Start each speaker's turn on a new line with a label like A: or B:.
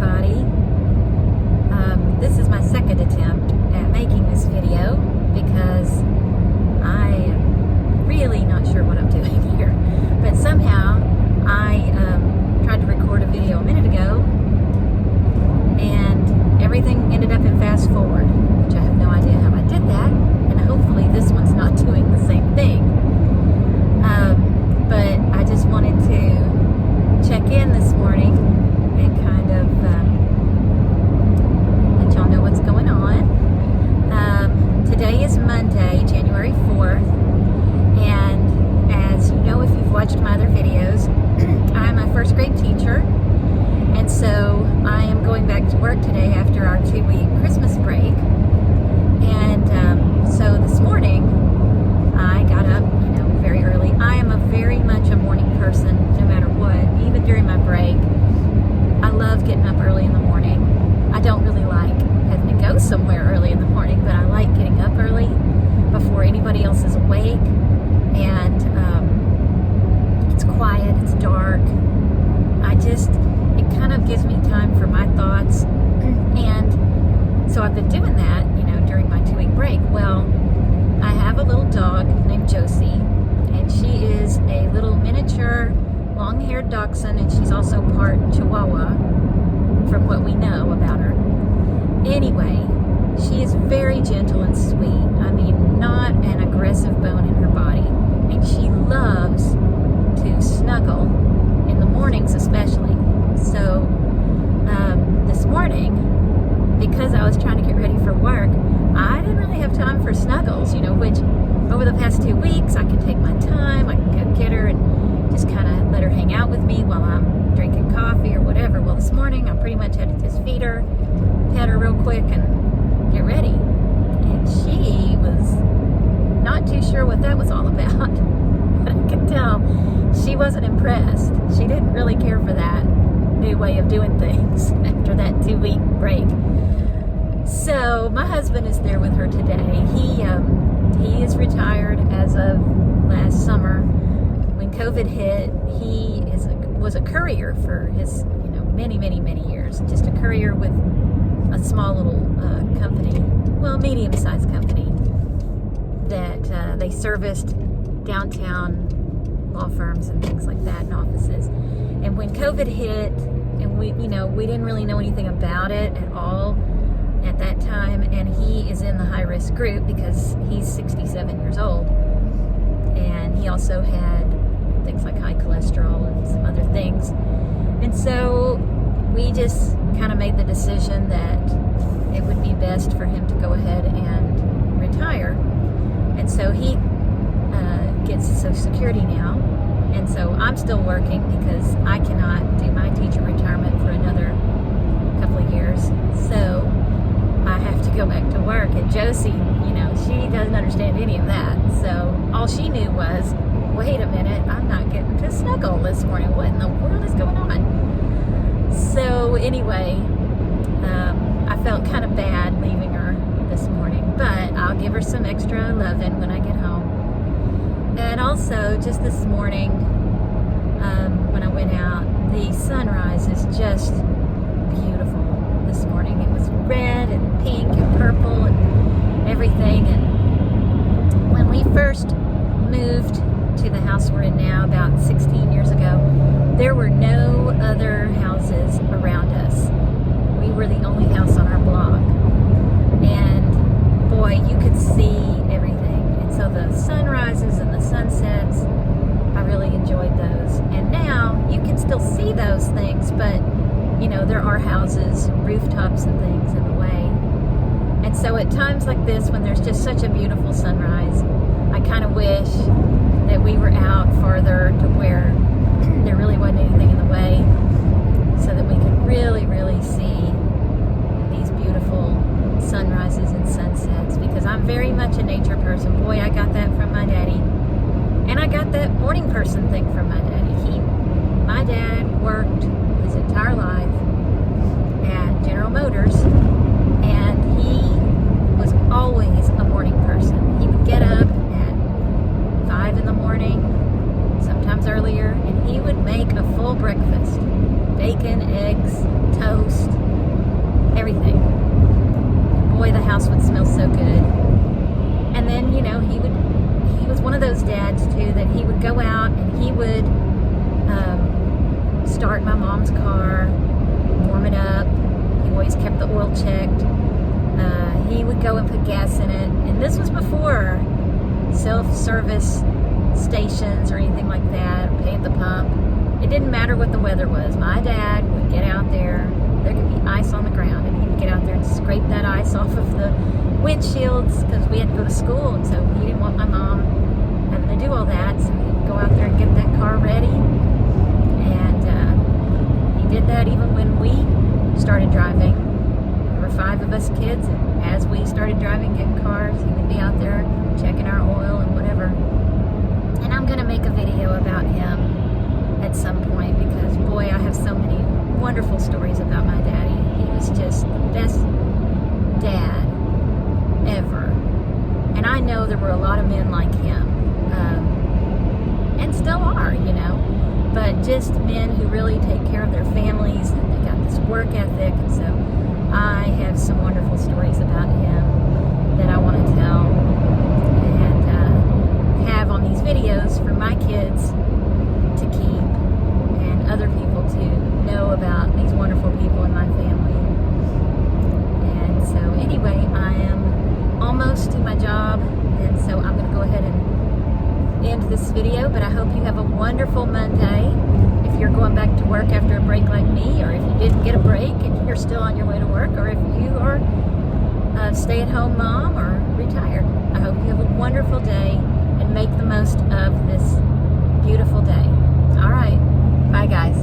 A: everybody. This is my second attempt at making this video because I am really not sure what I'm doing here. But somehow I tried to record a video a minute ago and everything ended up in fast forward, which I have no idea how I did that, and hopefully this one's not doing the same thing. But I just wanted to check in this morning and kind of let y'all know what's going on. Today is Monday, January 4th, and as you know, if you've watched my other videos, I'm a first grade teacher, and so I am going back to work today after our 2-week Christmas break. And so this morning I got up, very early. I am very much a morning person, no matter what, even during my break. I love getting up early in the morning. I don't really like having to go somewhere early in the morning, but I like getting up early before anybody else is awake. And it's quiet, it's dark. It kind of gives me time for my thoughts. And so I've been doing that, during my 2-week break. Well, I have a little dog named Josie, and she is a little miniature long-haired dachshund, and she's also part Chihuahua from what we know about her. Anyway, she is very gentle and sweet. I mean, not an aggressive bone in her body, and she loves to snuggle in the mornings especially. So this morning, because I was trying to get ready for work, I didn't really have time for snuggles, which over the past 2 weeks I can take my time. I can go get her and just kind of let her hang out with me while I'm drinking coffee or whatever. Well, this morning I pretty much had to just feed her, pet her real quick, and get ready. And she was not too sure what that was all about. I could tell she wasn't impressed. She didn't really care for that new way of doing things after that 2-week break. So my husband is there with her today. He is retired as of last summer. When COVID hit, he was a courier for his many years. Just a courier with a small little company, well, medium-sized company that they serviced downtown law firms and things like that and offices. And when COVID hit, and we didn't really know anything about it at all at that time, and he is in the high-risk group because he's 67 years old, and he also had things like high cholesterol and some other things. And so we just kind of made the decision that it would be best for him to go ahead and retire. And so he gets Social Security now, and so I'm still working because I cannot do my teacher retirement for another couple of years. So I have to go back to work. And Josie, she doesn't understand any of that. So all she knew was, wait a minute, I'm not getting to snuggle this morning. What in the world is going on? So anyway, I felt kind of bad leaving her this morning, but I'll give her some extra loving when I get home. And also, just this morning, when I went out, the sunrise is just beautiful this morning. It was red and pink and purple and everything. And when we first moved to the house we're in now about 16 years ago, there were no other houses around us. We were the only house on our block. And boy, you could see everything. And so the sunrises and the sunsets, I really enjoyed those. And now you can still see those things, but there are houses, rooftops and things in the way. And so at times like this, when there's just such a beautiful sunrise, I kind of wish that we were out farther to where there really wasn't anything in the way, so that we could really, really see these beautiful sunrises and sunsets, because I'm very much a nature person. Boy, I got that from my daddy. And I got that morning person thing from my daddy. My dad worked his entire life at General Motors, and he was always a morning person. He would get up at 5 in the morning, sometimes earlier, and he would make a full breakfast, bacon, eggs, toast, everything. Boy, the house would smell so good. And then, you know, he was one of those dads too that he would go out and he would start my mom's car, warm it up. He always kept the oil checked. He would go and put gas in it. And this was before self-service stations or anything like that, or pay at the pump. It didn't matter what the weather was. My dad would get out there. There could be ice on the ground, and he would get out there and scrape that ice off of the windshields because we had to go to school, and so he didn't want my mom having to do all that. So he'd go out there and get that car ready. And he did that even when we started driving. There were 5 of us kids, and as we started driving, getting cars, he would be out there checking our oil and whatever. And I'm going to make a video about him at some point because, boy, I have so many wonderful stories about my daddy. He was just the best dad ever. And I know there were a lot of men like him, and still are, you know, but just men who really take care of their families, and they got this work ethic. And so I have some wonderful stories about him that I want to tell and have on these videos for my kids to keep and other people to know about these wonderful people in my family. And so anyway, I am almost to my job, and so I'm going to go ahead and end this video, but I hope you have a wonderful Monday. If you're going back to work after a break like me, or if you didn't get a break and you're still on your way to work, or if you are a stay-at-home mom or retired, I hope you have a wonderful day and make the most of this beautiful day. All right. Bye, guys.